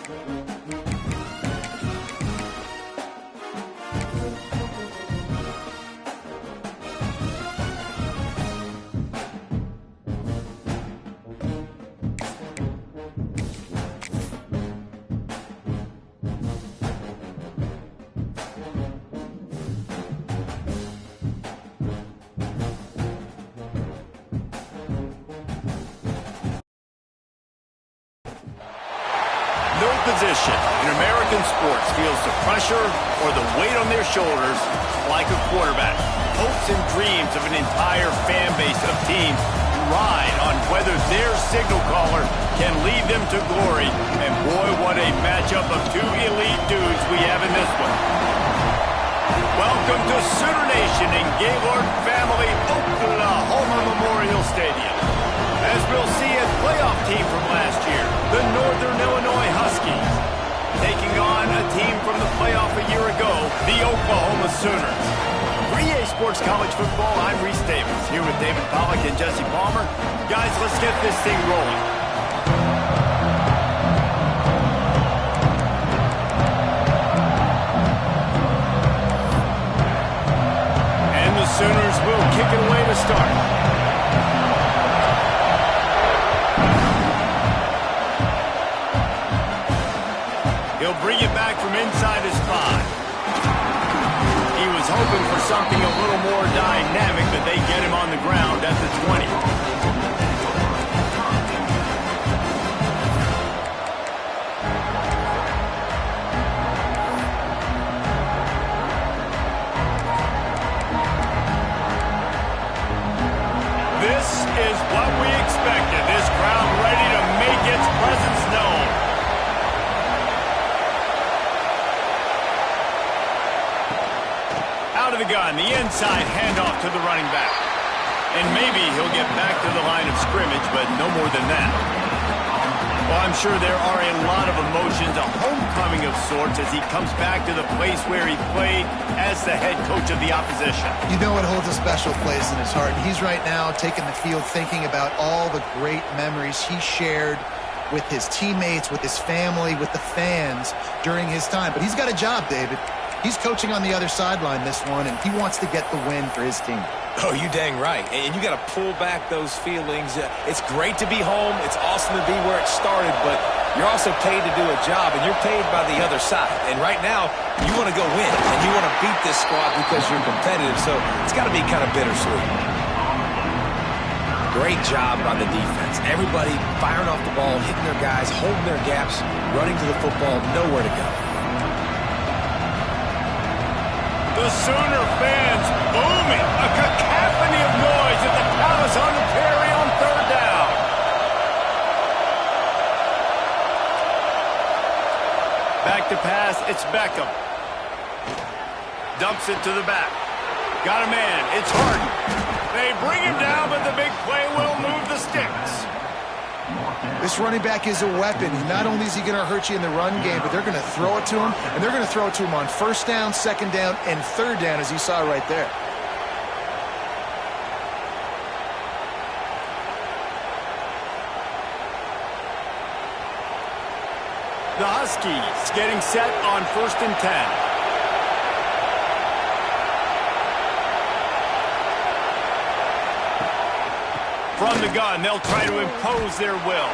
No position in American sports feels the pressure or the weight on their shoulders like a quarterback. Hopes and dreams of an entire fan base of teams ride on whether their signal caller can lead them to glory. And boy, what a matchup of two elite dudes we have in this one. Welcome to Sooner Nation in Gaylord Family Oklahoma Memorial Stadium. As we'll see a playoff team from last year, the Northern Illinois Huskies, taking on a team from the playoff a year ago, the Oklahoma Sooners. For EA Sports College Football, I'm Reese Davis, here with David Pollack and Jesse Palmer. Guys, let's get this thing rolling. And the Sooners will kick it away to start. He'll bring it back from inside his 5. He was hoping for something a little more dynamic, but they get him on the ground at the 20. This is what we expected. This crowd ready to make its presence known. Out of the gun, the inside handoff to the running back. And maybe he'll get back to the line of scrimmage, but no more than that. Well, I'm sure there are a lot of emotions, a homecoming of sorts as he comes back to the place where he played as the head coach of the opposition. You know it holds a special place in his heart. And he's right now taking the field thinking about all the great memories he shared with his teammates, with his family, with the fans during his time. But he's got a job, David. He's coaching on the other sideline this one, and he wants to get the win for his team. Oh, you dang right. And you got to pull back those feelings. It's great to be home. It's awesome to be where it started, but you're also paid to do a job, and you're paid by the other side. And right now, you want to go win, and you want to beat this squad because you're competitive, so it's got to be kind of bittersweet. Great job by the defense. Everybody firing off the ball, hitting their guys, holding their gaps, running to the football, nowhere to go. The Sooner fans booming, a cacophony of noise at the Palace on the Prairie on 3rd down. Back to pass, it's Beckham. Dumps it to the back. Got a man, it's Harden. They bring him down, but the big play will move the sticks. This running back is a weapon. Not only is he going to hurt you in the run game, but they're going to throw it to him, and they're going to throw it to him on 1st down, 2nd down, and 3rd down, as you saw right there. The Huskies getting set on 1st and 10. From the gun, they'll try to impose their will.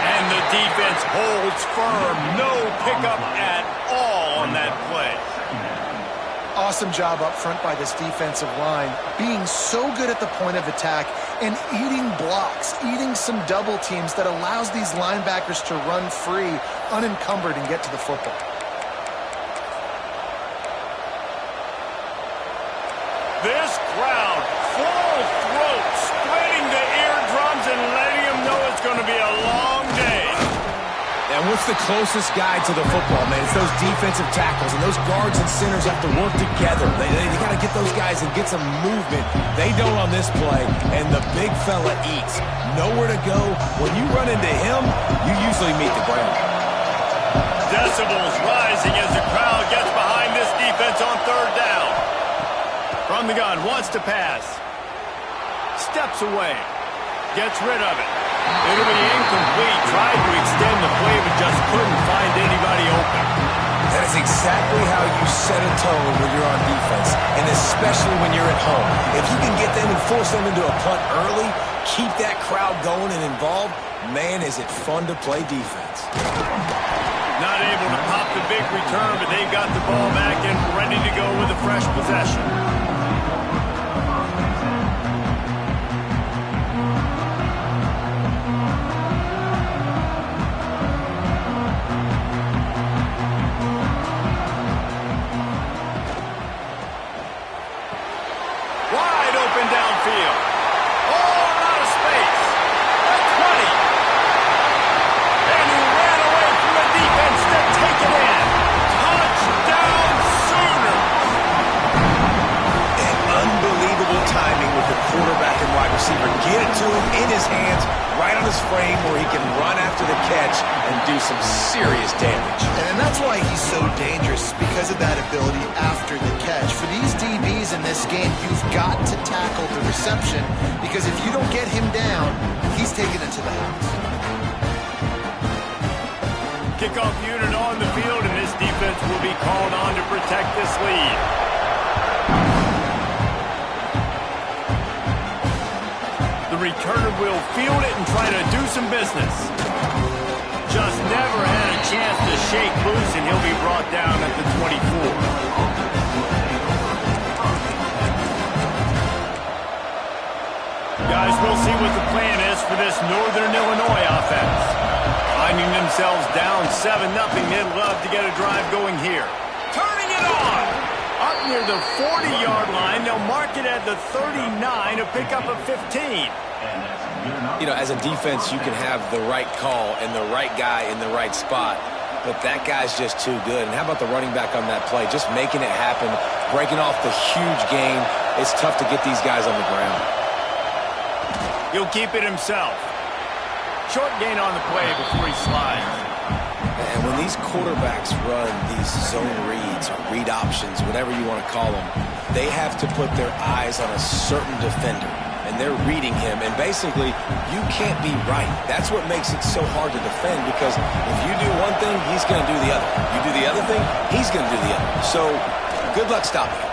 And the defense holds firm. No pickup at all on that play. Awesome job up front by this defensive line, being so good at the point of attack and eating blocks, eating some double teams that allows these linebackers to run free, unencumbered, and get to the football. This crowd, full throat, splitting the eardrums and letting them know it's going to be a long day. And what's the closest guy to the football, man? It's those defensive tackles, and those guards and centers have to work together. They got to get those guys and get some movement. They don't on this play, and the big fella eats. Nowhere to go. When you run into him, you usually meet the ground. Decibels rising as the crowd gets behind this defense on 3rd down. From the gun, wants to pass. Steps away. Gets rid of it. It'll be incomplete. Tried to extend the play, but just couldn't find you're on defense, and especially when you're at home. If you can get them and force them into a punt early, keep that crowd going and involved, man, is it fun to play defense. Not able to pop the big return, but they've got the ball back and ready to go with a fresh possession. Wide open downfield. Oh, out of space. At 20. And he ran away from the defense to take it in. Touchdown Sooners. And unbelievable timing with the quarterback and wide receiver. Get it to him in his hands, right on his frame where he can run after the catch and do some serious damage. And that's why he's so dangerous, because of that ability after the catch. For these DBs in this game, you've got to tackle the reception, because if you don't get him down, he's taking it to the house. Kickoff unit on the field, and this defense will be called on to protect this lead. The returner will field it and try to do some business. Just never had a chance to shake loose, and he'll be brought down at the 24. Guys, we'll see what the plan is for this Northern Illinois offense. Finding themselves down 7-0, they'd love to get a drive going here. Turning it on! Up near the 40-yard line, they'll mark it at the 39, a pickup of 15. You know, as a defense, you can have the right call and the right guy in the right spot, but that guy's just too good. And how about the running back on that play? Just making it happen, breaking off the huge gain. It's tough to get these guys on the ground. He'll keep it himself. Short gain on the play before he slides. And when these quarterbacks run these zone reads or read options, whatever you want to call them, they have to put their eyes on a certain defender. And they're reading him, and basically, you can't be right. That's what makes it so hard to defend, because if you do one thing, he's going to do the other. You do the other thing, he's going to do the other. So, good luck stopping him.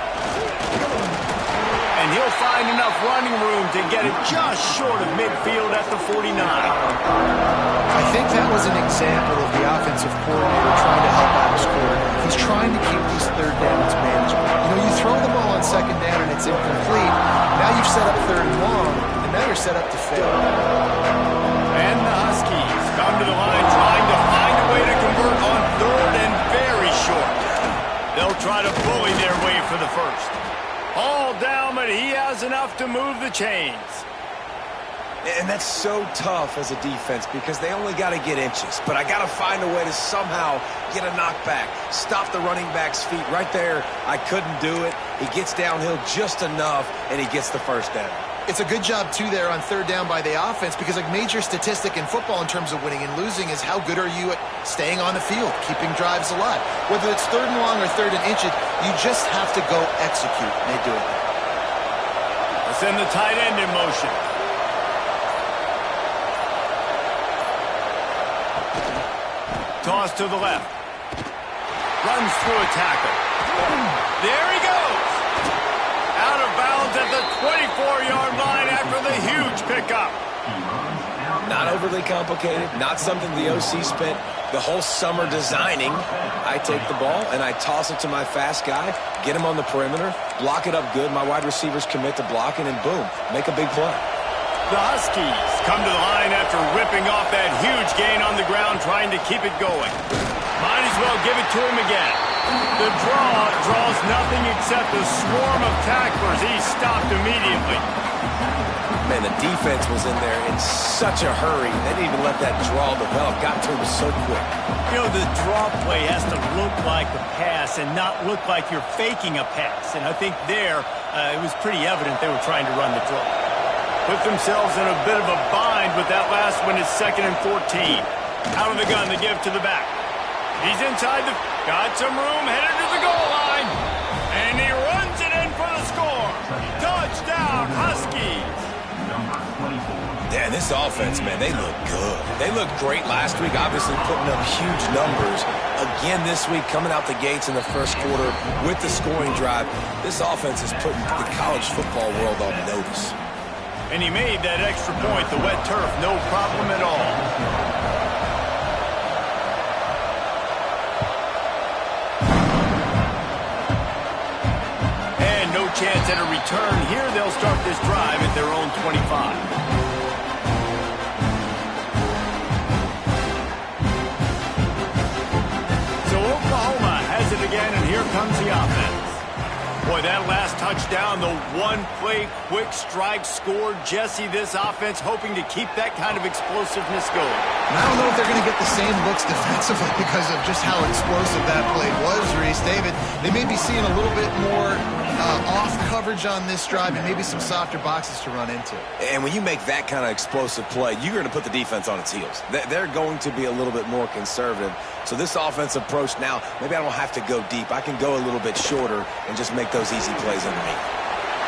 And he'll find enough running room to get it just short of midfield at the 49. I think that was an example of the offensive coordinator trying to help out his quarterback. He's trying to keep these third downs manageable. You know, you throw the ball on second down and it's incomplete. Now you've set up third and long, and now you're set up to fail. And the Huskies come to the line trying to find a way to convert on third and very short. They'll try to bully their way for the first. All down, but he has enough to move the chains. And that's so tough as a defense, because they only got to get inches. But I got to find a way to somehow get a knockback, stop the running back's feet right there. I couldn't do it. He gets downhill just enough, and he gets the first down. It's a good job, too, there on third down by the offense, because a major statistic in football in terms of winning and losing is how good are you at staying on the field, keeping drives alive. Whether it's third and long or third and inches, you just have to go execute, and they do it. Let's send the tight end in motion. Toss to the left. Runs through a tackle. There he goes. Out of bounds at the 24-yard line after the huge pickup. Not overly complicated, not something the OC spent the whole summer designing. I take the ball and I toss it to my fast guy, get him on the perimeter, block it up good. My wide receivers commit to blocking, and boom, make a big play. The Huskies come to the line after ripping off that huge gain on the ground, trying to keep it going. Might as well give it to him again. The draw draws nothing except a swarm of tacklers. He's stopped immediately. Man, the defense was in there in such a hurry. They didn't even let that draw develop. Got to him so quick. You know, the draw play has to look like a pass and not look like you're faking a pass. And I think there, it was pretty evident they were trying to run the draw. Put themselves in a bit of a bind with that last one. It's 2nd and 14. Out of the gun, they give to the back. He's inside the... Got some room, headed to the goal line. And he runs it in for the score. Touchdown, Huskies. Number 24. Yeah, and this offense, man, they look good. They looked great last week, obviously putting up huge numbers. Again this week, coming out the gates in the first quarter with the scoring drive. This offense is putting the college football world on notice. And he made that extra point, the wet turf, no problem at all. And no chance at a return here. They'll start this drive at their own 25. Again, and here comes the offense. Boy, that last touchdown, the one-play quick strike score. Jesse, this offense hoping to keep that kind of explosiveness going. And I don't know if they're going to get the same looks defensively because of just how explosive that play was, Reese. David, they may be seeing a little bit more off coverage on this drive and maybe some softer boxes to run into. And when you make that kind of explosive play, you're going to put the defense on its heels. They're going to be a little bit more conservative. So this offensive approach now, maybe I don't have to go deep. I can go a little bit shorter and just make those easy plays underneath.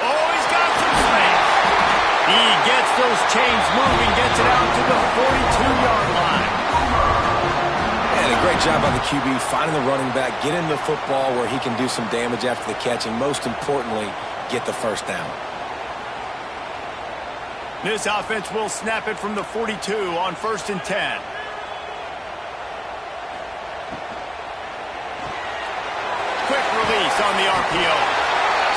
Oh, he's got some space. He gets those chains moving, gets it out to the 42-yard line. And a great job by the QB finding the running back, getting the football where he can do some damage after the catch, and most importantly, get the first down. This offense will snap it from the 42 on 1st and 10. Quick release on the RPO.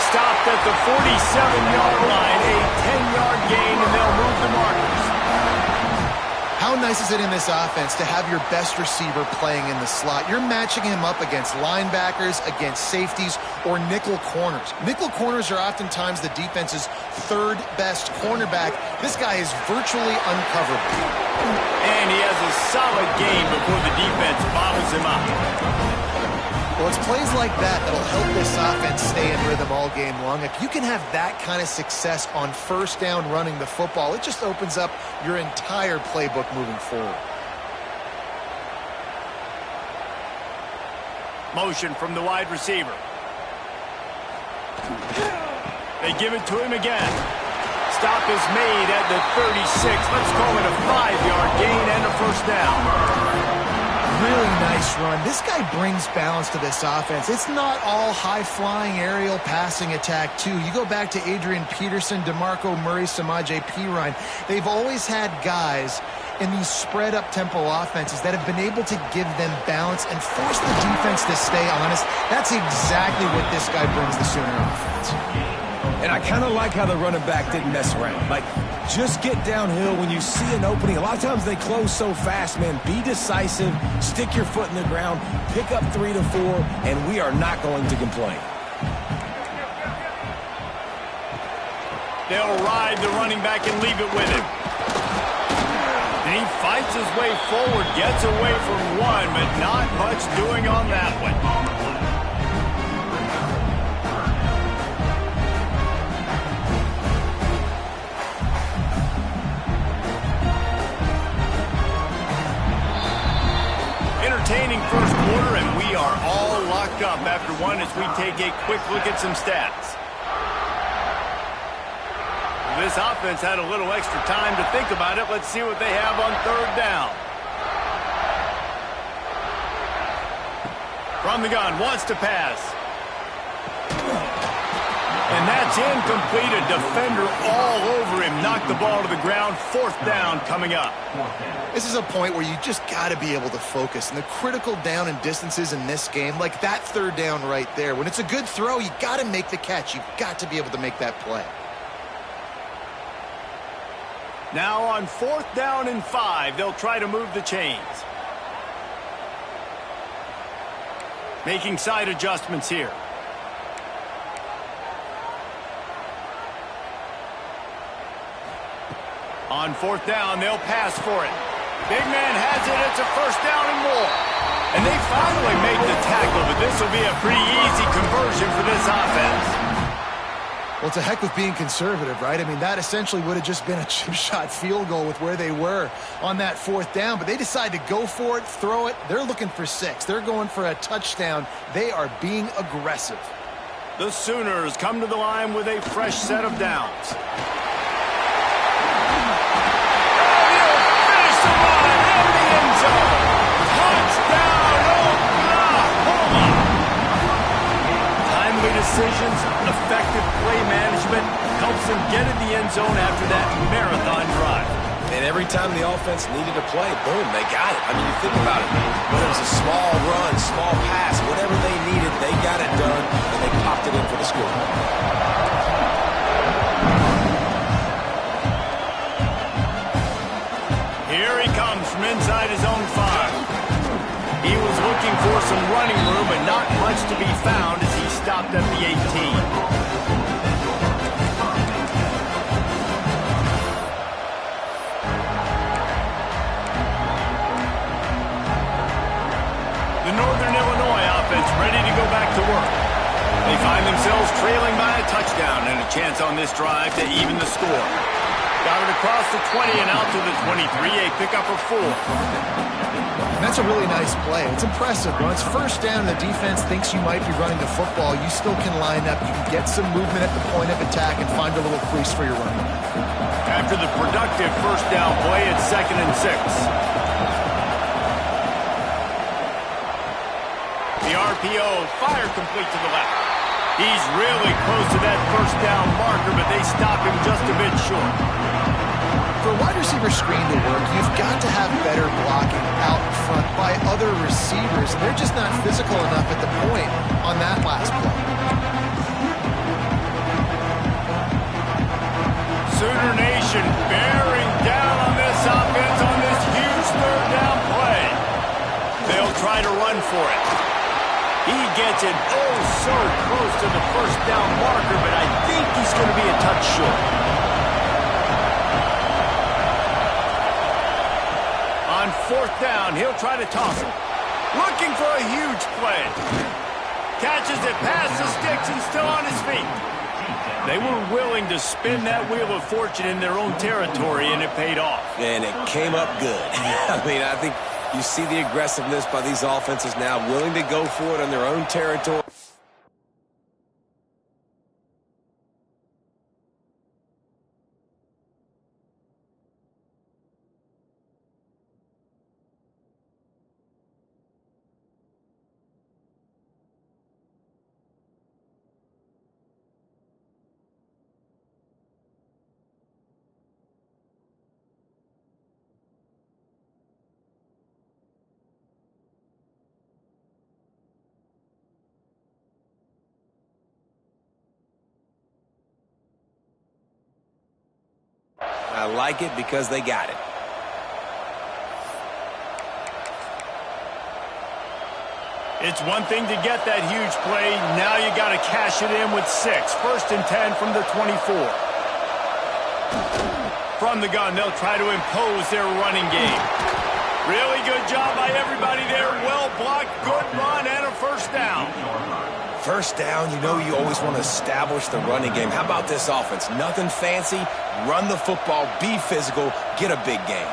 Stopped at the 47-yard line, a 10-yard gain, and they'll move the markers. How nice is it in this offense to have your best receiver playing in the slot? You're matching him up against linebackers, against safeties, or nickel corners. Nickel corners are oftentimes the defense's third best cornerback. This guy is virtually uncoverable. And he has a solid game before the defense bottles him up. Well, it's plays like that that'll help this offense stay in rhythm all game long. If you can have that kind of success on first down running the football, it just opens up your entire playbook moving forward. Motion from the wide receiver. They give it to him again. Stop is made at the 36. Let's call it a 5-yard gain and a first down. Really nice run. This guy brings balance to this offense. It's not all high-flying aerial passing attack, too. You go back to Adrian Peterson, DeMarco Murray, Samaje Perine. They've always had guys in these spread-up tempo offenses that have been able to give them balance and force the defense to stay honest. That's exactly what this guy brings the Sooner offense. And I kind of like how the running back didn't mess around. Like, just get downhill when you see an opening. A lot of times they close so fast, man. Be decisive, stick your foot in the ground, pick up 3 to 4, and we are not going to complain. They'll ride the running back and leave it with him. And he fights his way forward, gets away from one, but not much doing on that one. Entertaining first quarter, and we are all locked up after one as we take a quick look at some stats. This offense had a little extra time to think about it. Let's see what they have on 3rd down. From the gun, wants to pass. And that's incomplete. A defender all over him. Knocked the ball to the ground. 4th down coming up. This is a point where you just got to be able to focus. And the critical down and distances in this game, like that 3rd down right there, when it's a good throw, you got to make the catch. You've got to be able to make that play. Now on 4th down and 5, they'll try to move the chains. Making side adjustments here. On 4th down, they'll pass for it. Big man has it. It's a first down and more. And they finally make the tackle, but this will be a pretty easy conversion for this offense. Well, it's a heck with being conservative, right? I mean, that essentially would have just been a chip shot field goal with where they were on that 4th down, but they decide to go for it, throw it. They're looking for 6. They're going for a touchdown. They are being aggressive. The Sooners come to the line with a fresh set of downs. decisions, effective play management helps them get in the end zone after that marathon drive. And every time the offense needed a play, boom, they got it. I mean, you think about it. Whether it was a small run, small pass, whatever they needed, they got it done, and they popped it in for the score. Here he comes from inside his own 5. He was looking for some running room, but not much to be found as he stopped at the 18. Northern Illinois offense ready to go back to work. They find themselves trailing by a touchdown and a chance on this drive to even the score. Got it across the 20 and out to the 23, a pickup of 4. That's a really nice play. It's impressive. When it's first down, the defense thinks you might be running the football. You still can line up. You can get some movement at the point of attack and find a little crease for your running back. After the productive first down play, it's 2nd and 6. The RPO, fire complete to the left. He's really close to that first down marker, but they stop him just a bit short. For a wide receiver screen to work, you've got to have better blocking out in front by other receivers. They're just not physical enough at the point on that last play. Sooner Nation bearing down on this offense on this huge third down play. They'll try to run for it. He gets it oh so close to the first down marker, but I think he's going to be a touch short. On 4th down, he'll try to toss it. Looking for a huge play. Catches it past the sticks and still on his feet. They were willing to spin that wheel of fortune in their own territory, and it paid off. And it came up good. I mean, I think you see the aggressiveness by these offenses now, willing to go for it on their own territory. I like it because they got it. It's one thing to get that huge play. Now you got to cash it in with 6. 1st and 10 from the 24. From the gun, they'll try to impose their running game. Really good job by everybody there. Well blocked, good run, and a first down. First down, you know you always want to establish the running game. How about this offense? Nothing fancy. Run the football, be physical, get a big gain.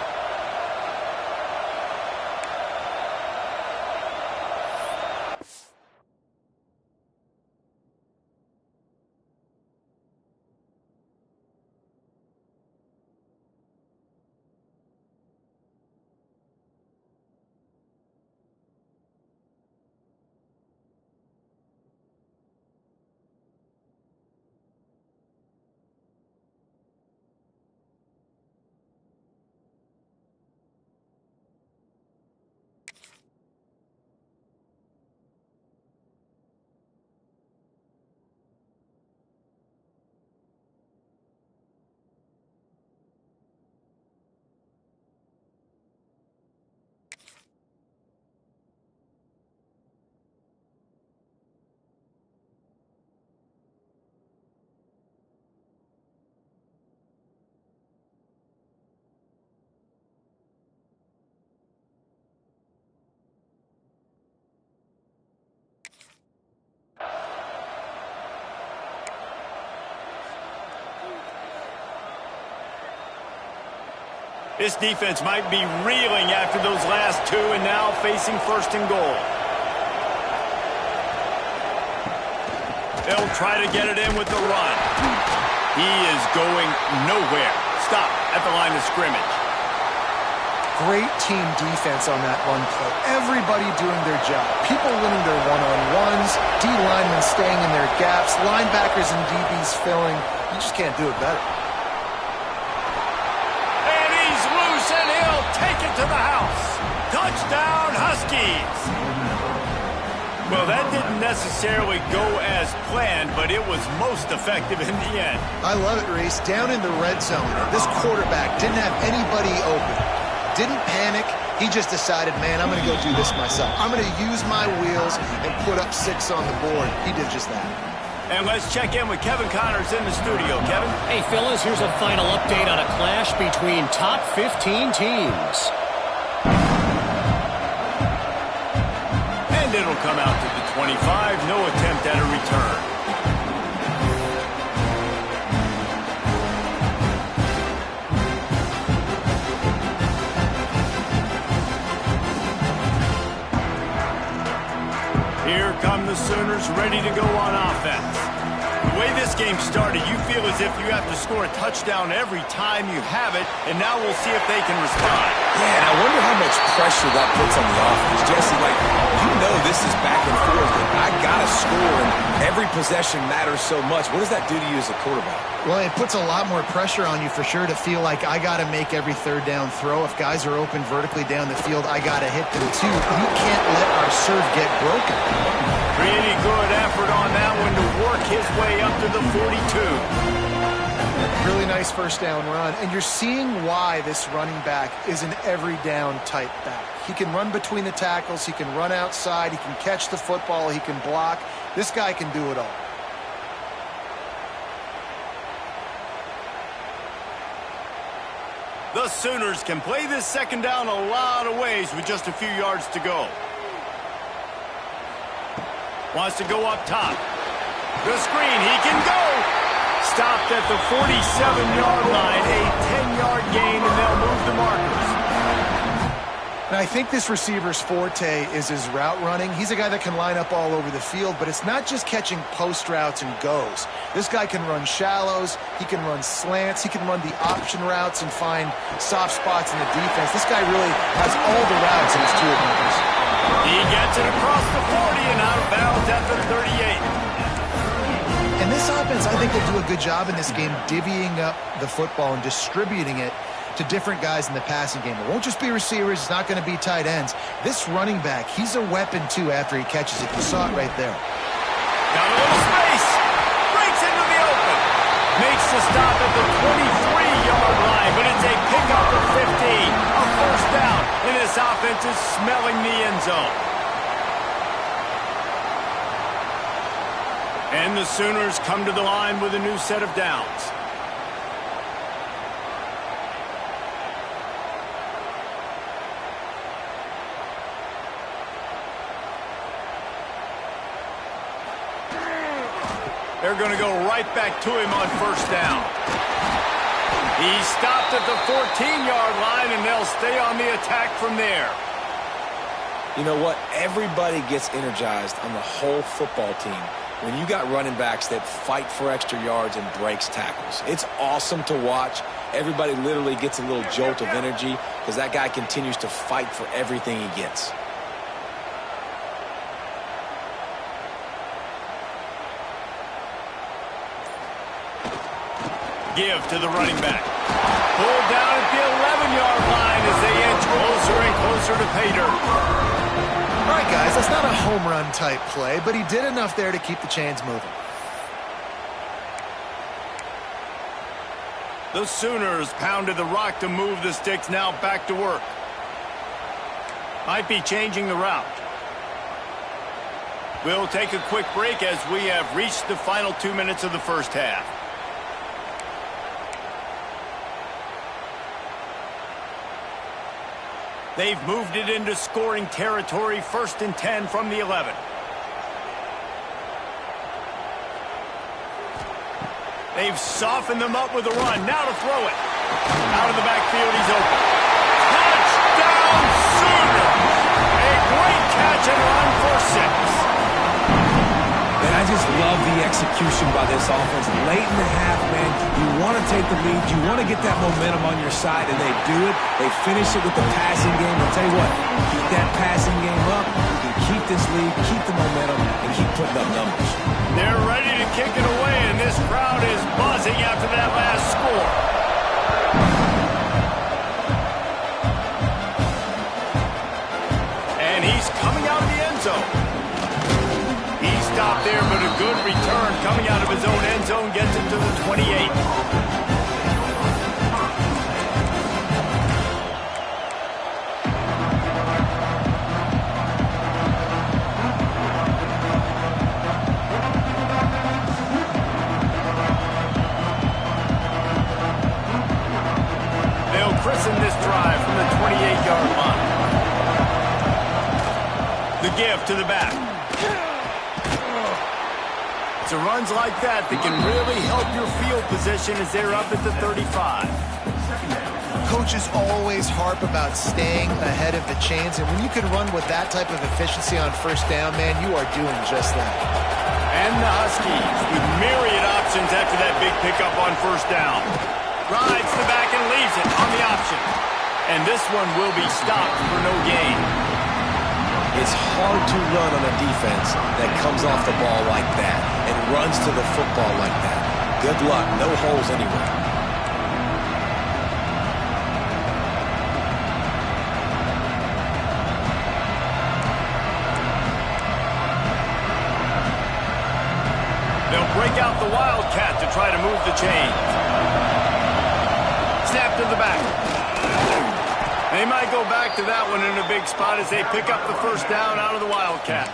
This defense might be reeling after those last 2 and now facing 1st and goal. They'll try to get it in with the run. He is going nowhere. Stop at the line of scrimmage. great team defense on that run play. Everybody doing their job. People winning their one-on-ones, D linemen staying in their gaps, linebackers and DBs filling. You just can't do it better. And he's loose, and he'll take it to the house. Touchdown, Huskies. Well, that didn't necessarily go as planned, but it was most effective in the end. I love it, Reese. Down in the red zone, this quarterback didn't have anybody open. Didn't panic. He just decided, man, I'm going to go do this myself. I'm going to use my wheels and put up 6 on the board. He did just that. And let's check in with Kevin Connors in the studio. Kevin? Hey, fellas, here's a final update on a clash between top 15 teams. And it'll come out to the 25. No attempt at a return. Here come the Sooners, ready to go on offense. The way this game started, you feel as if you have to score a touchdown every time you have it, and now we'll see if they can respond. Yeah, and I wonder how much pressure that puts on the offense. Jesse, like, you know this is back and forth, and I got to score, and every possession matters so much. What does that do to you as a quarterback? Well, it puts a lot more pressure on you for sure to feel like I got to make every third down throw. If guys are open vertically down the field, I got to hit them too. We can't let our serve get broken. Pretty good effort on that one to work his way up to the 42. Really nice first down run, and you're seeing why this running back is an every down type back. He can run between the tackles, he can run outside, he can catch the football, he can block. This guy can do it all. The Sooners can play this second down a lot of ways with just a few yards to go. Wants to go up top. The screen, he can go. Stopped at the 47-yard line, a 10-yard gain, and they'll move the markers. And I think this receiver's forte is his route running. He's a guy that can line up all over the field, but it's not just catching post routes and goes. This guy can run shallows, he can run slants, he can run the option routes and find soft spots in the defense. This guy really has all the routes in his toolbox. He gets it across the 40 and out of bounds at the 38. And this offense, I think they do a good job in this game divvying up the football and distributing it to different guys in the passing game. It won't just be receivers. It's not going to be tight ends. This running back, he's a weapon, too, after he catches it. You saw it right there. Got a little space. Breaks into the open. Makes the stop at the 23-yard line, but it's a pickup of 15. A first down, and this offense is smelling the end zone. And the Sooners come to the line with a new set of downs. They're going to go right back to him on first down. He stopped at the 14-yard line, and they'll stay on the attack from there. You know what? Everybody gets energized on the whole football team when you got running backs that fight for extra yards and breaks tackles. It's awesome to watch. Everybody literally gets a little jolt of energy because that guy continues to fight for everything he gets. Give to the running back. Pulled down at the 11-yard line as they inch closer and closer to pay dirt. All right, guys, that's not a home run type play, but he did enough there to keep the chains moving. The Sooners pounded the rock to move the sticks, now back to work. Might be changing the route. We'll take a quick break as we have reached the final 2 minutes of the first half. They've moved it into scoring territory, 1st and 10 from the 11. They've softened them up with a run. Now to throw it. Out of the backfield, he's open. Touchdown, Sooners! A great catch and run for 6. And I just love the execution by this offense. Late in the half, man, you want to take the lead. You want to get that momentum on your side, and they do it. They finish it with the passing game. I'll tell you what, keep that passing game up. You can keep this lead, keep the momentum, and keep putting up numbers. They're ready to kick it away, and this crowd is buzzing after that last score. And he's coming out of the end zone. He stopped there, but a good return coming out of his own end zone gets him to the 28. Christen this drive from the 28-yard line. The give to the back. It's runs like that can really help your field position as they're up at the 35. Coaches always harp about staying ahead of the chains, and when you can run with that type of efficiency on first down, man, you are doing just that. And the Huskies with myriad options after that big pickup on first down. Rides the back and leaves it on the option. And this one will be stopped for no gain. It's hard to run on a defense that comes off the ball like that and runs to the football like that. Good luck. No holes anywhere. They'll break out the Wildcat to try to move the chains. Snap to the back. They might go back to that one in a big spot as they pick up the first down out of the Wildcat.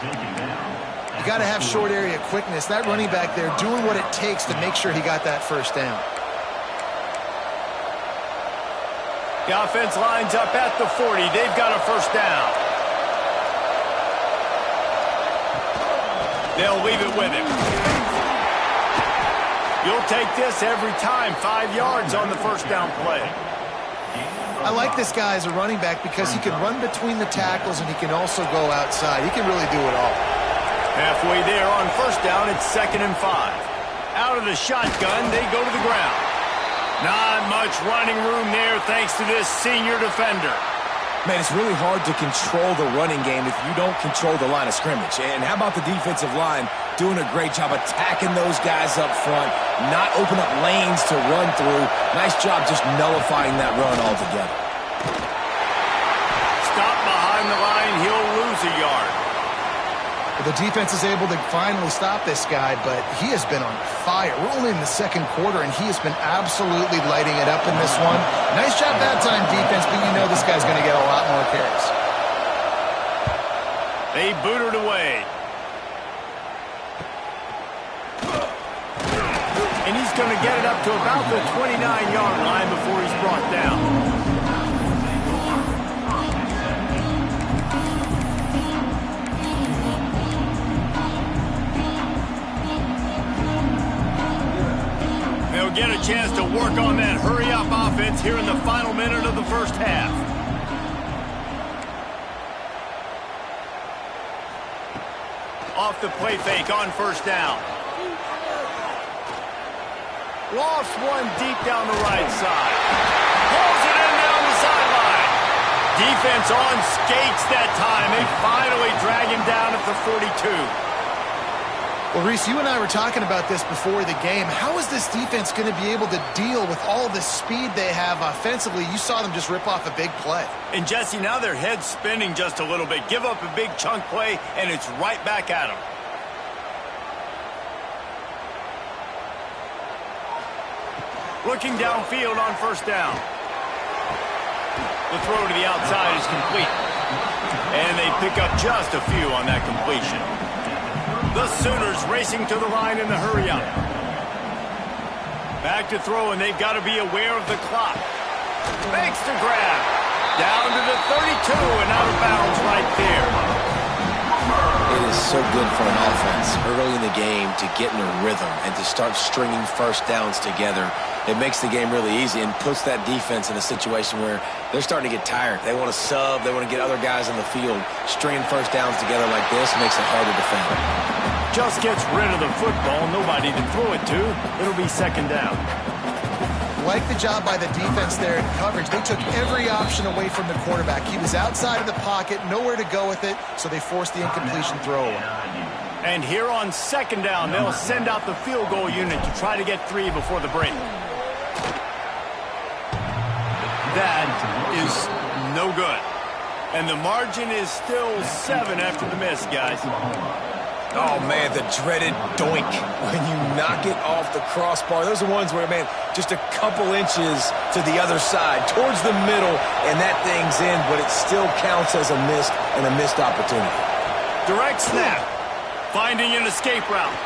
You got to have short area quickness. That running back there doing what it takes to make sure he got that first down. The offense lines up at the 40. They've got a first down. They'll leave it with him. You'll take this every time. 5 yards on the first down play. I like this guy as a running back because he can run between the tackles and he can also go outside. He can really do it all. Halfway there on first down, it's 2nd and 5. Out of the shotgun, they go to the ground. Not much running room there thanks to this senior defender. Man, it's really hard to control the running game if you don't control the line of scrimmage. And how about the defensive line doing a great job attacking those guys up front, not open up lanes to run through. Nice job just nullifying that run altogether. Stop behind the line, he'll lose a yard. The defense is able to finally stop this guy, but he has been on fire. We're only in the second quarter, and he has been absolutely lighting it up in this one. Nice job that time, defense, but you know this guy's going to get a lot more carries. They boot it away. And he's going to get it up to about the 29-yard line before he's brought down. They'll get a chance to work on that hurry-up offense here in the final minute of the first half. Off the play fake on first down. Lost one deep down the right side. Pulls it in down the sideline. Defense on skates that time. They finally drag him down at the 42. Well, Reese, you and I were talking about this before the game. How is this defense going to be able to deal with all the speed they have offensively? You saw them just rip off a big play. And, Jesse, now their head's spinning just a little bit. Give up a big chunk play, and it's right back at them. Looking downfield on first down. The throw to the outside is complete. And they pick up just a few on that completion. The Sooners racing to the line in the hurry-up. Back to throw, and they've got to be aware of the clock. Makes the grab. Down to the 32 and out of bounds right there. It is so good for an offense early in the game to get in a rhythm and to start stringing first downs together. It makes the game really easy and puts that defense in a situation where they're starting to get tired. They want to sub. They want to get other guys on the field. Stringing first downs together like this makes it hard to defend. Just gets rid of the football, nobody to throw it to. It'll be second down. Like the job by the defense there in coverage. They took every option away from the quarterback. He was outside of the pocket, nowhere to go with it, so they forced the incompletion throw away. And here on second down, they'll send out the field goal unit to try to get 3 before the break. That is no good. And the margin is still 7 after the miss, guys. Oh, man, the dreaded doink when you knock it off the crossbar. Those are ones where, man, just a couple inches to the other side, towards the middle, and that thing's in, but it still counts as a miss and a missed opportunity. Direct snap. Finding an escape route.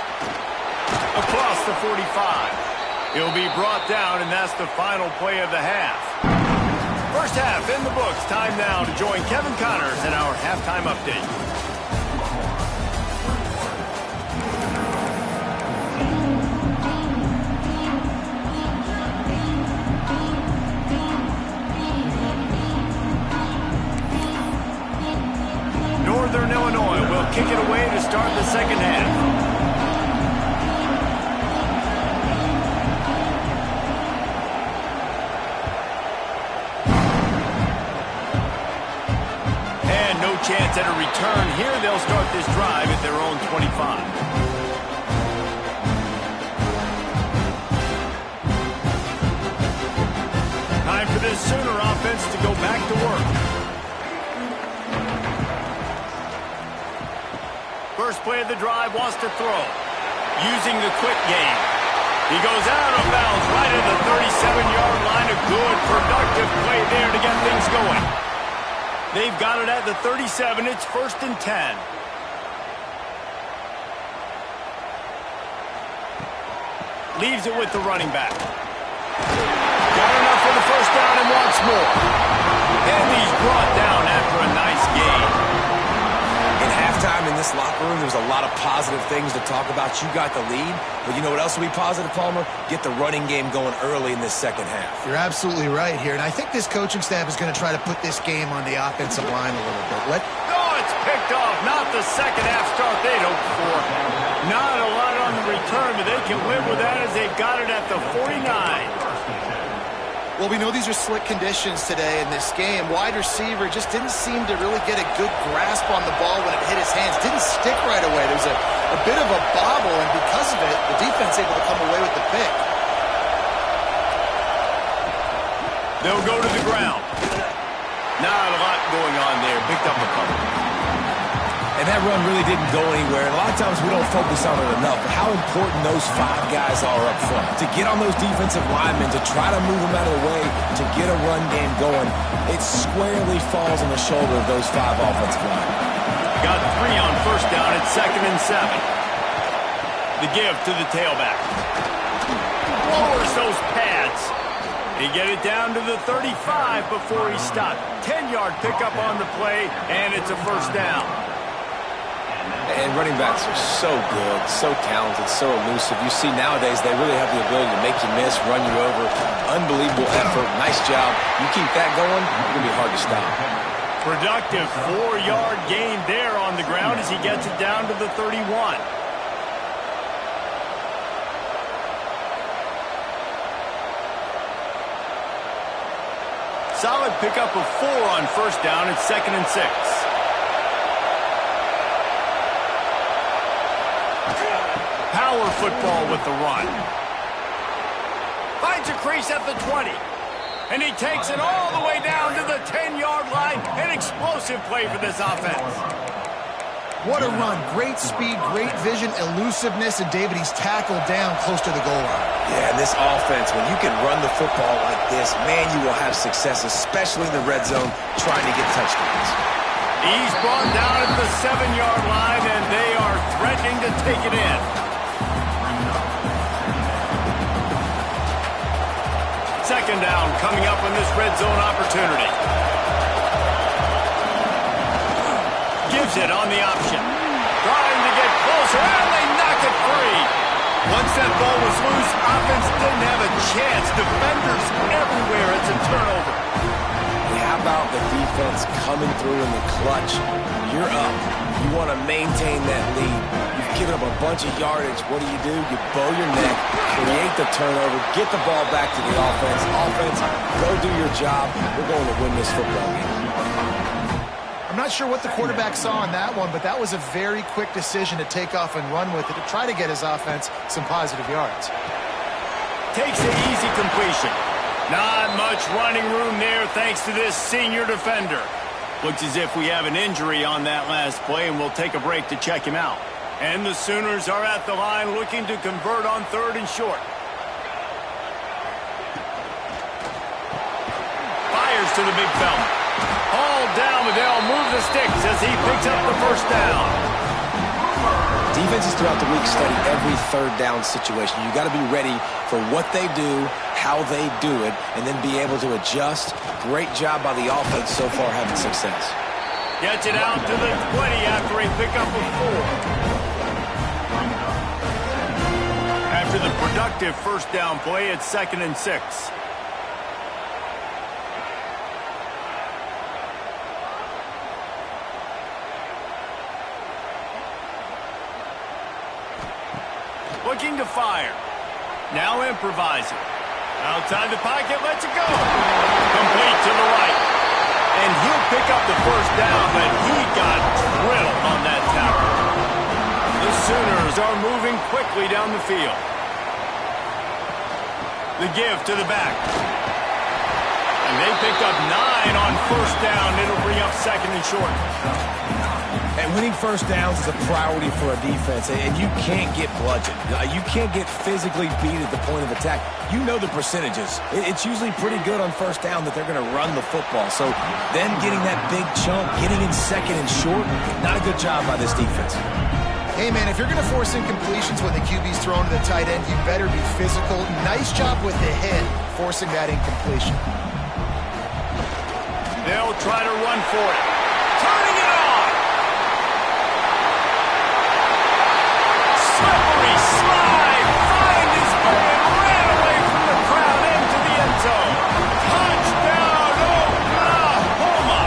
Across the 45. He'll be brought down, and that's the final play of the half. First half in the books. Time now to join Kevin Connors in our halftime update. Northern Illinois will kick it away to start the second half. And no chance at a return here. They'll start this drive at their own 25. Time for this Sooner offense to go back to work. First play of the drive, wants to throw. Using the quick game. He goes out of bounds right at the 37-yard line. A good, productive play there to get things going. They've got it at the 37. It's 1st and 10. Leaves it with the running back. Got enough for the first down and wants more. And he's brought down after a nice game. In halftime in this locker room, there's a lot of positive things to talk about. You got the lead, but you know what else will be positive, Palmer? Get the running game going early in this second half. You're absolutely right here, and I think this coaching staff is going to try to put this game on the offensive line a little bit. Oh, it's picked off. Not the second half start they'd hoped for. Not a lot on the return, but they can live with that as they've got it at the 49. Well, we know these are slick conditions today in this game. Wide receiver just didn't seem to really get a good grasp on the ball when it hit his hands. Didn't stick right away. There's a bit of a bobble, and because of it, the defense able to come away with the pick. They'll go to the ground. Not a lot going on there. Picked up a couple. And that run really didn't go anywhere. And a lot of times we don't focus on it enough, but how important those 5 guys are up front. To get on those defensive linemen, to try to move them out of the way, to get a run game going, it squarely falls on the shoulder of those 5 offensive linemen. Got 3 on first down. It's 2nd and 7. The give to the tailback. Lowers those pads. He get it down to the 35 before he stopped. 10-yard pickup on the play, and it's a first down. And running backs are so good, so talented, so elusive. You see nowadays they really have the ability to make you miss, run you over. Unbelievable effort. Nice job. You keep that going, it's going to be hard to stop. Productive 4-yard gain there on the ground as he gets it down to the 31. Solid pickup of 4 on first down. It's 2nd and 6. Power football with the run. Finds a crease at the 20. And he takes it all the way down to the 10-yard line. An explosive play for this offense. What a run. Great speed, great vision, elusiveness, and David, he's tackled down close to the goal line. Yeah, this offense, when you can run the football like this, man, you will have success, especially in the red zone, trying to get touchdowns. He's brought down at the 7-yard line, and they are threatening to take it in. Second down coming up on this red zone opportunity. Gives it on the option. Trying to get closer, and they knock it free. Once that ball was loose, offense didn't have a chance. Defenders everywhere. It's a turnover. How about the defense coming through in the clutch? You're up. You want to maintain that lead. You've given up a bunch of yardage. What do? You bow your neck, create the turnover, get the ball back to the offense. Offense, go do your job. We're going to win this football game. I'm not sure what the quarterback saw on that one, but that was a very quick decision to take off and run with it to try to get his offense some positive yards. Takes an easy completion. Not much running room there thanks to this senior defender. Looks as if we have an injury on that last play, and we'll take a break to check him out. And the Sooners are at the line looking to convert on 3rd and short. Fires to the big fella. Hauled down, but they'll move the sticks as he picks up the first down. Defenses throughout the week study every 3rd down situation. You got to be ready for what they do, how they do it, and then be able to adjust. Great job by the offense so far having success. Gets it out to the 20 after a pickup of 4. After the productive first down play, it's 2nd and 6. Looking to fire. Now improvising. Outside the pocket, lets it go. Complete to the right. And he'll pick up the first down, but he got drilled on that tackle. The Sooners are moving quickly down the field. The give to the back. And they picked up 9 on first down. It'll bring up 2nd and short. And winning first downs is a priority for a defense, and you can't get bludgeoned. You can't get physically beat at the point of attack. You know the percentages. It's usually pretty good on first down that they're going to run the football. So then getting that big chunk, getting in 2nd and short, not a good job by this defense. Hey, man, if you're going to force incompletions when the QB's thrown to the tight end, you better be physical. Nice job with the hit, forcing that incompletion. They'll try to run for it. Turning it on! Slippery slide, find his way and ran away from the crowd into the end zone. Touchdown, Oklahoma!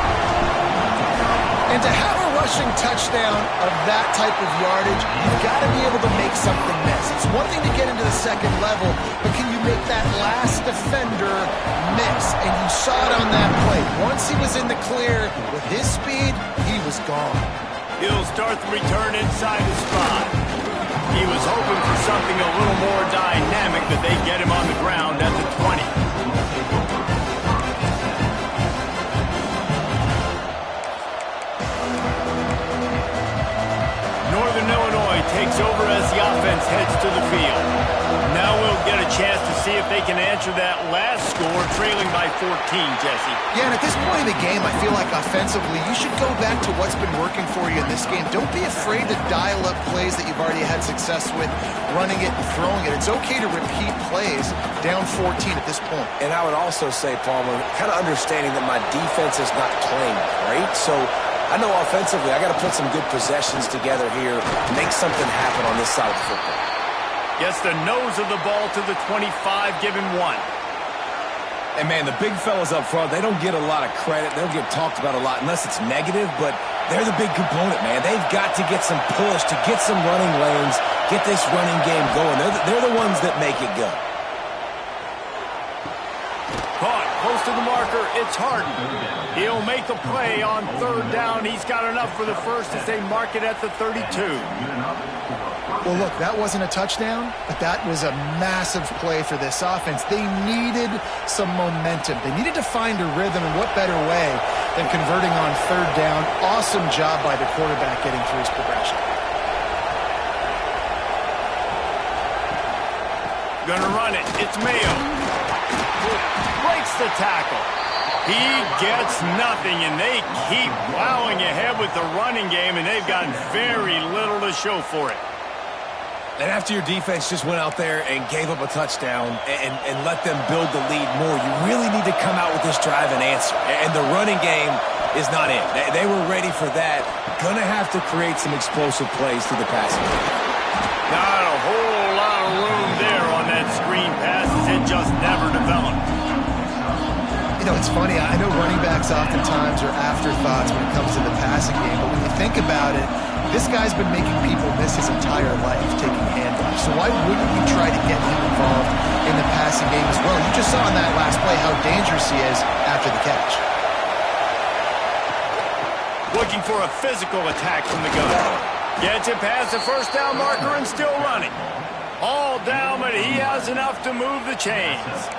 And to have a rushing touchdown of that type of yardage, you've got to be able to make something miss. It's one thing to get into the 2nd level, but can you make that last defender miss? And you saw it on that play. Once he was in the clear with his speed, he was gone. He'll start the return inside his spot. He was hoping for something a little more dynamic, but they get him on the ground at the 20. Northern Illinois takes over as the offense heads to the field. Now we'll get a chance to see if they can answer that last score, trailing by 14, Jesse. Yeah, and at this point in the game, I feel like offensively, you should go back to what's been working for you in this game. Don't be afraid to dial up plays that you've already had success with, running it and throwing it. It's okay to repeat plays down 14 at this point. And I would also say, Palmer, kind of understanding that my defense is not playing great, so I know offensively I got to put some good possessions together here, make something happen on this side of the football. Gets the nose of the ball to the 25, give him 1. And, man, the big fellas up front, they don't get a lot of credit. They don't get talked about a lot unless it's negative, but they're the big component, man. They've got to get some push, to get some running lanes, get this running game going. They're the ones that make it go. Caught close to the marker. It's Harden. He'll make the play on 3rd down. He's got enough for the first as they mark it at the 32. Well, look, that wasn't a touchdown, but that was a massive play for this offense. They needed some momentum. They needed to find a rhythm, and what better way than converting on 3rd down. Awesome job by the quarterback getting through his progression. Gonna run it. It's Mayo. Breaks the tackle. He gets nothing, and they keep plowing ahead with the running game, and they've got very little to show for it. And after your defense just went out there and gave up a touchdown and let them build the lead more, you really need to come out with this drive and answer. And the running game is not it. They were ready for that. Going to have to create some explosive plays through the passing game. Not a whole lot of room there on that screen pass. It just never developed. You know, it's funny. I know running backs oftentimes are afterthoughts when it comes to the passing game, but when you think about it, this guy's been making people miss his entire life taking handoffs. So why wouldn't you try to get him involved in the passing game as well? You just saw in that last play how dangerous he is after the catch. Looking for a physical attack from the gun. Gets it past the first down marker and still running. All down, but he has enough to move the chains.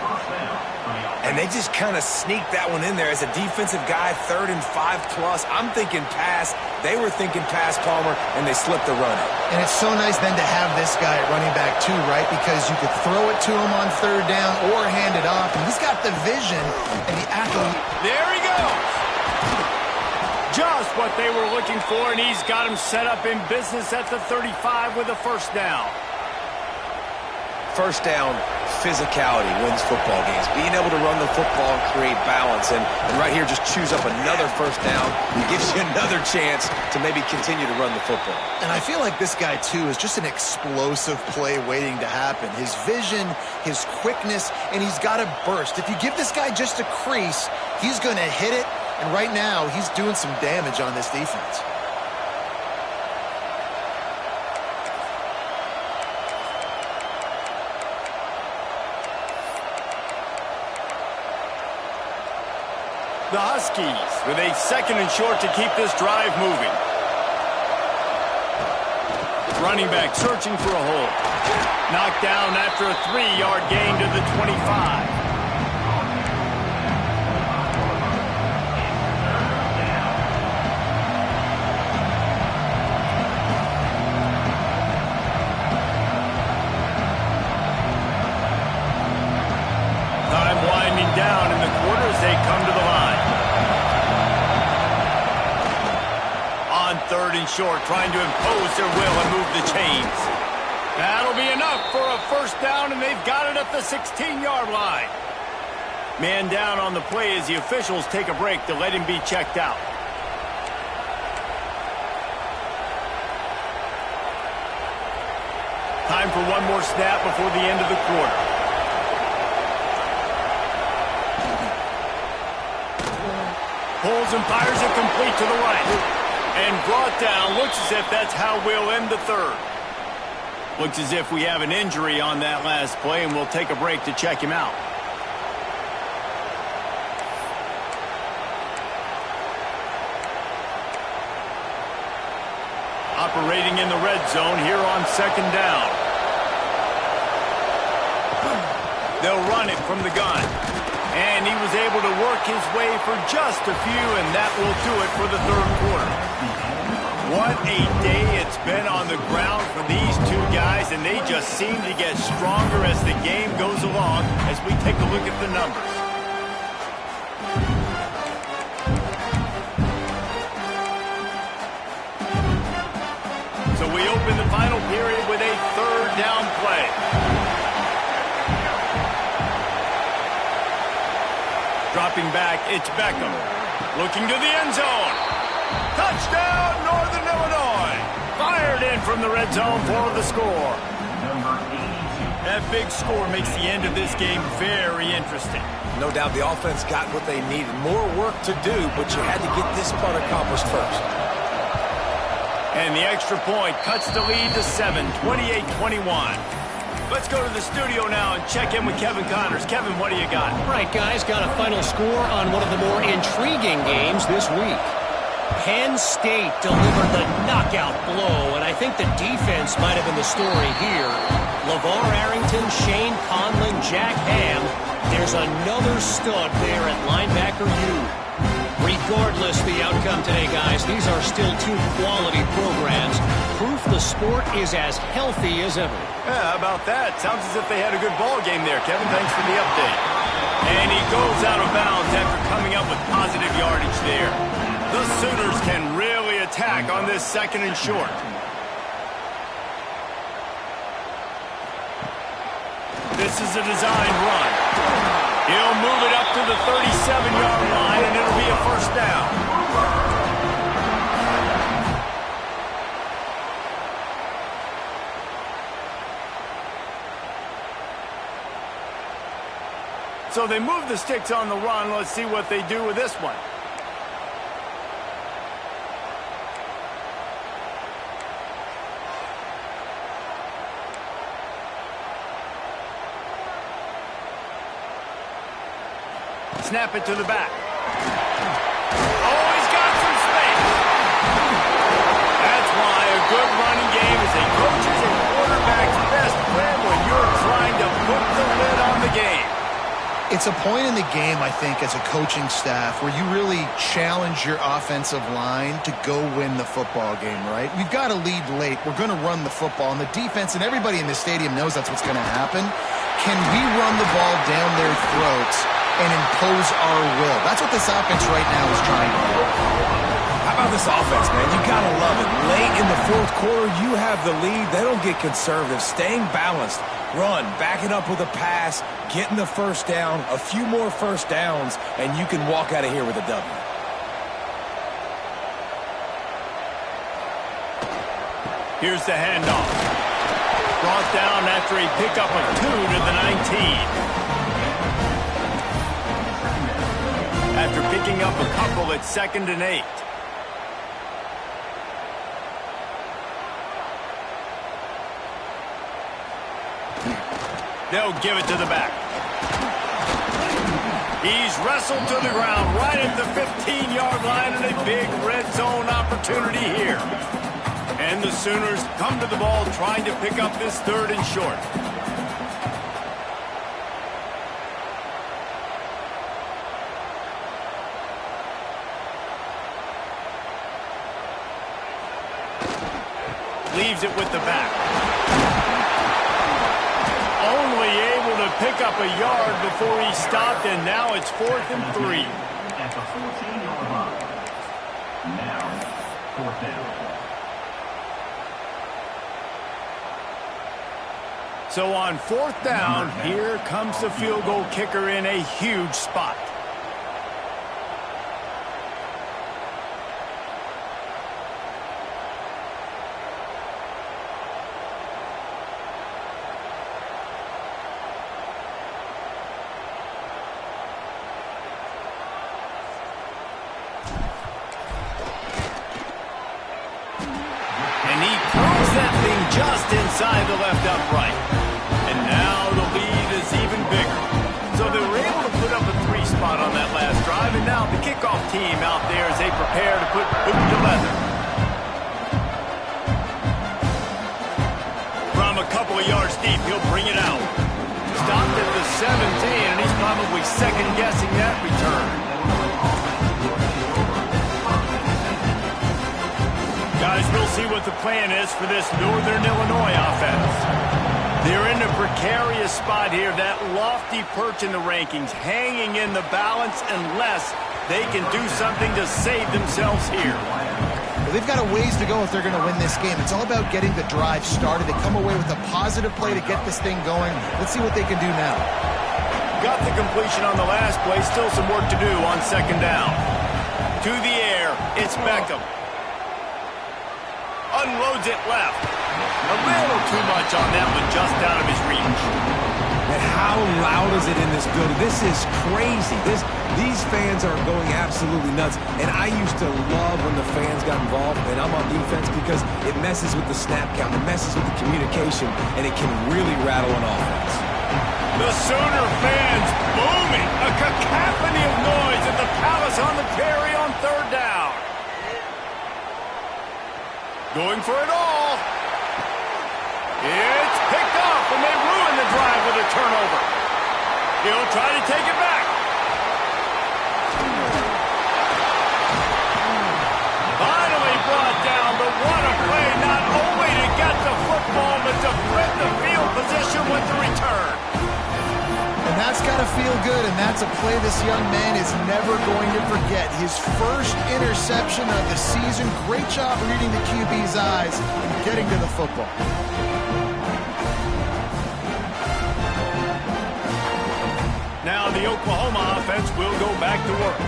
And they just kind of sneaked that one in there as a defensive guy, 3rd and 5+. I'm thinking pass. They were thinking pass, Palmer, and they slipped the run up. And it's so nice then to have this guy at running back too, right? Because you could throw it to him on 3rd down or hand it off. And he's got the vision and the athlete. There he goes. Just what they were looking for, and he's got him set up in business at the 35 with a first down. First down, physicality wins football games. Being able to run the football and create balance. And right here, just choose up another first down. It gives you another chance to maybe continue to run the football. And I feel like this guy, too, is just an explosive play waiting to happen. His vision, his quickness, and he's got a burst. If you give this guy just a crease, he's going to hit it. And right now, he's doing some damage on this defense. The Huskies with a 2nd and short to keep this drive moving. Running back searching for a hole. Knocked down after a 3-yard gain to the 25. Time winding down in the quarter as they come to the line. On 3rd and short, trying to impose their will and move the chains. That'll be enough for a first down, and they've got it at the 16-yard line. Man down on the play as the officials take a break to let him be checked out. Time for one more snap before the end of the quarter. Pulls and fires it complete to the right. And brought down. Looks as if that's how we'll end the 3rd. Looks as if we have an injury on that last play, and we'll take a break to check him out. Operating in the red zone here on 2nd down. They'll run it from the gun. And he was able to work his way for just a few, and that will do it for the 3rd quarter. What a day it's been on the ground for these two guys, and they just seem to get stronger as the game goes along as we take a look at the numbers. So we open the final period with a 3rd down play. Dropping back, it's Beckham. Looking to the end zone. Touchdown, Northern Illinois. Fired in from the red zone for the score. That big score makes the end of this game very interesting. No doubt the offense got what they needed. More work to do, but you had to get this part accomplished first. And the extra point cuts the lead to 7, 28-21. Let's go to the studio now and check in with Kevin Connors. Kevin, what do you got? Right, guys, got a final score on one of the more intriguing games this week. Penn State delivered the knockout blow, and I think the defense might have been the story here. LeVar Arrington, Shane Conlon, Jack Ham. There's another stud there at linebacker U. Regardless the outcome today, guys, these are still two quality programs. Proof the sport is as healthy as ever. Yeah, how about that? Sounds as if they had a good ball game there. Kevin, thanks for the update. And he goes out of bounds after coming up with positive yardage there. The Sooners can really attack on this 2nd and short. This is a designed run. He'll move it up to the 37-yard line, and it'll be a first down. So they move the sticks on the run. Let's see what they do with this one. Snap it to the back. Oh, he's got some space. That's why a good running game is a coach's and quarterback's best friend when you're trying to put the lid on the game. It's a point in the game, I think, as a coaching staff where you really challenge your offensive line to go win the football game, right? We've got to lead late. We're going to run the football, and the defense and everybody in the stadium knows that's what's going to happen. Can we run the ball down their throats and impose our will? That's what this offense right now is trying to do. How about this offense, man? You got to love it. Late in the fourth quarter, you have the lead. They don't get conservative. Staying balanced. Run, back it up with a pass, getting the first down, a few more first downs, and you can walk out of here with a W. Here's the handoff. Brought down after a pickup of 2 to the 19. After picking up a couple at 2nd and 8. They'll give it to the back. He's wrestled to the ground right at the 15-yard line, and a big red zone opportunity here. And the Sooners come to the ball trying to pick up this 3rd and short. Leaves it with the back. Only able to pick up a yard before he stopped, and now it's 4th and 3. At the 14-yard line. Now, 4th down. So on 4th down, here comes the field goal kicker in a huge spot. Just inside the left upright. And now the lead is even bigger. So they were able to put up a 3 spot on that last drive, and now the kickoff team out there as they prepare to put boot to leather. From a couple of yards deep, he'll bring it out. Stopped at the 17, and he's probably second-guessing that return. Guys, we'll see what the plan is for this Northern Illinois offense. They're in a precarious spot here, that lofty perch in the rankings, hanging in the balance unless they can do something to save themselves here. Well, they've got a ways to go if they're going to win this game. It's all about getting the drive started. They come away with a positive play to get this thing going. Let's see what they can do now. Got the completion on the last play. Still some work to do on 2nd down. To the air, it's Beckham. Unloads it left. A little too much on that one, just out of his reach. And how loud is it in this building? This is crazy. These fans are going absolutely nuts. And I used to love when the fans got involved, and I'm on defense, because it messes with the snap count, it messes with the communication, and it can really rattle an offense. The Sooner fans booming. A cacophony of noise at the Palace on the Prairie on 3rd down. Going for it all. It's picked up, and they ruin the drive with a turnover. He'll try to take it back. Finally brought down, but what a play, not only to get the football, but to flip the field position with the return. And that's got to feel good, and that's a play this young man is never going to forget. His first interception of the season. Great job reading the QB's eyes and getting to the football. Now the Oklahoma offense will go back to work.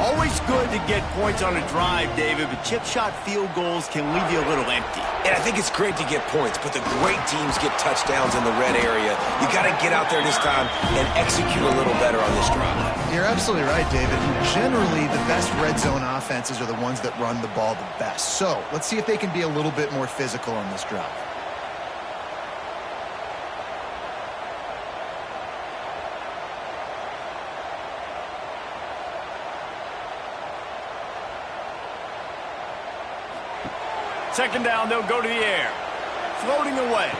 Always good to get points on a drive, David, but chip shot field goals can leave you a little empty. And I think it's great to get points, but the great teams get touchdowns in the red area. You got to get out there this time and execute a little better on this drive. You're absolutely right, David. Generally, the best red zone offenses are the ones that run the ball the best. So let's see if they can be a little bit more physical on this drive. Second down, they'll go to the air. Floating away.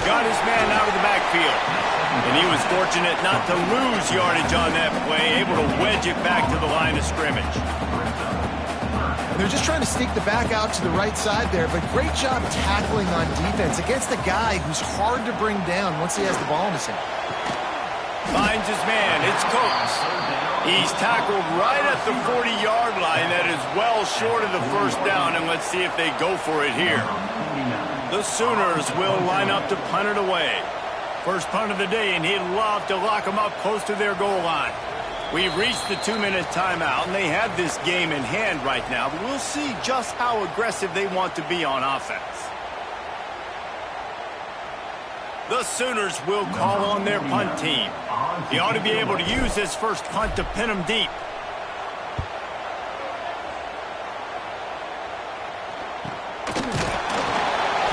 Got his man out of the backfield. And he was fortunate not to lose yardage on that play, able to wedge it back to the line of scrimmage. They're just trying to sneak the back out to the right side there, but great job tackling on defense against a guy who's hard to bring down once he has the ball in his hand. Finds his man. It's Coates. He's tackled right at the 40-yard line. That is well short of the first down, and let's see if they go for it here. The Sooners will line up to punt it away. First punt of the day, and he'd love to lock them up close to their goal line. We've reached the 2-minute timeout, and they have this game in hand right now, but we'll see just how aggressive they want to be on offense. The Sooners will call on their punt team. He ought to be able to use his first punt to pin them deep.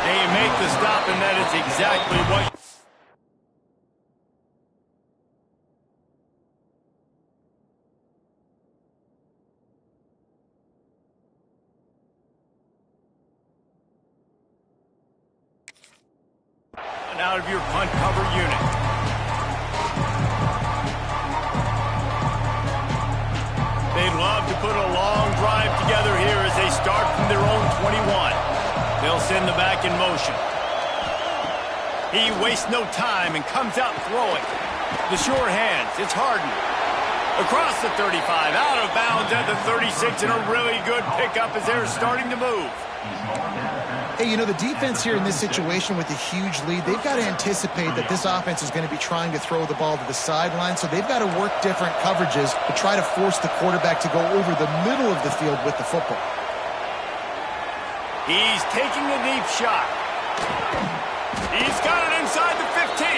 They make the stop, and that is exactly what... out of your punt cover unit. They'd love to put a long drive together here as they start from their own 21. They'll send the back in motion. He wastes no time and comes out throwing. The sure hands, it's Harden. Across the 35, out of bounds at the 36, and a really good pickup as they're starting to move. Hey, you know, the defense here in this situation with a huge lead, they've got to anticipate that this offense is going to be trying to throw the ball to the sideline, so they've got to work different coverages to try to force the quarterback to go over the middle of the field with the football. He's taking a deep shot. He's got it inside the 15.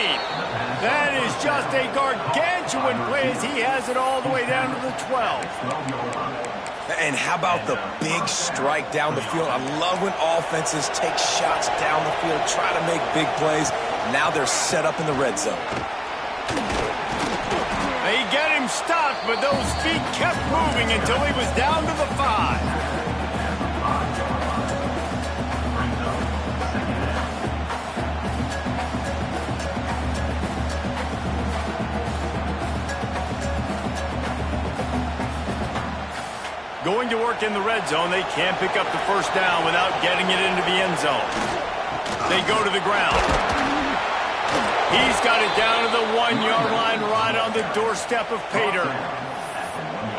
That is just a gargantuan play as he has it all the way down to the 12. And how about the big strike down the field? I love when offenses take shots down the field, try to make big plays. Now they're set up in the red zone. They get him stopped, but those feet kept moving until he was down to the 5. Going to work in the red zone, they can't pick up the first down without getting it into the end zone. They go to the ground. He's got it down to the 1-yard line right on the doorstep of Pater.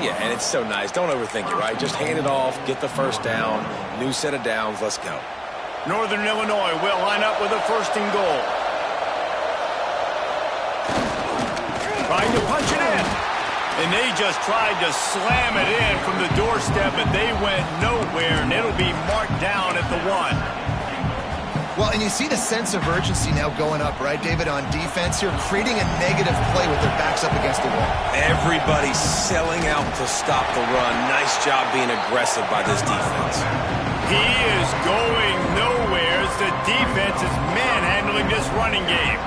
Yeah, and it's so nice. Don't overthink it, right? Just hand it off, get the first down, new set of downs, let's go. Northern Illinois will line up with a first and goal. Trying to punch it in. And they just tried to slam it in from the doorstep, but they went nowhere, and it'll be marked down at the 1. Well, and you see the sense of urgency now going up, right, David, on defense here, creating a negative play with their backs up against the wall. Everybody's selling out to stop the run. Nice job being aggressive by this defense. He is going nowhere as the defense is manhandling this running game.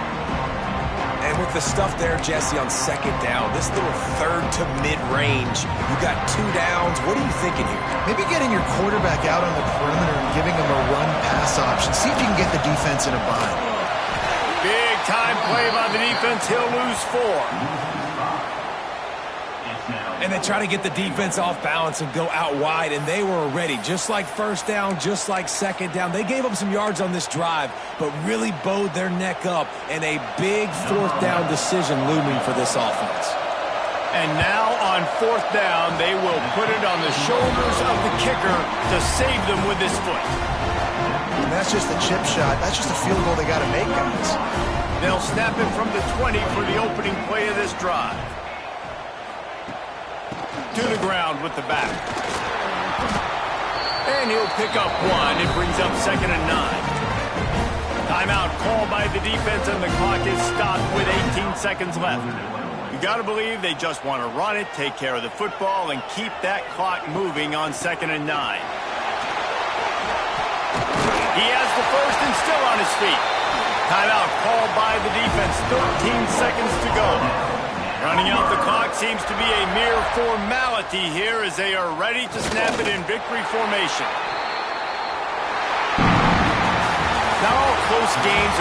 And with the stuff there, Jesse, on second down, this little third to mid-range, you got 2 downs. What are you thinking here? Maybe getting your quarterback out on the perimeter and giving him a run-pass option. See if you can get the defense in a bind. Big-time play by the defense. He'll lose 4. And they try to get the defense off balance and go out wide, and they were ready. Just like first down, just like second down. They gave up some yards on this drive, but really bowed their neck up, and a big fourth down decision looming for this offense. And now on fourth down, they will put it on the shoulders of the kicker to save them with his foot. And that's just a chip shot. That's just a field goal they got to make, guys. They'll snap it from the 20 for the opening play of this drive. to the ground with the back. And he'll pick up one. It brings up 2nd and 9. Timeout called by the defense, and the clock is stopped with 18 seconds left. You got to believe they just want to run it, take care of the football, and keep that clock moving on 2nd and 9. He has the first and still on his feet. Timeout called by the defense. 13 seconds to go. Running out the clock seems to be a mere formality here as they are ready to snap it in victory formation. Now all close games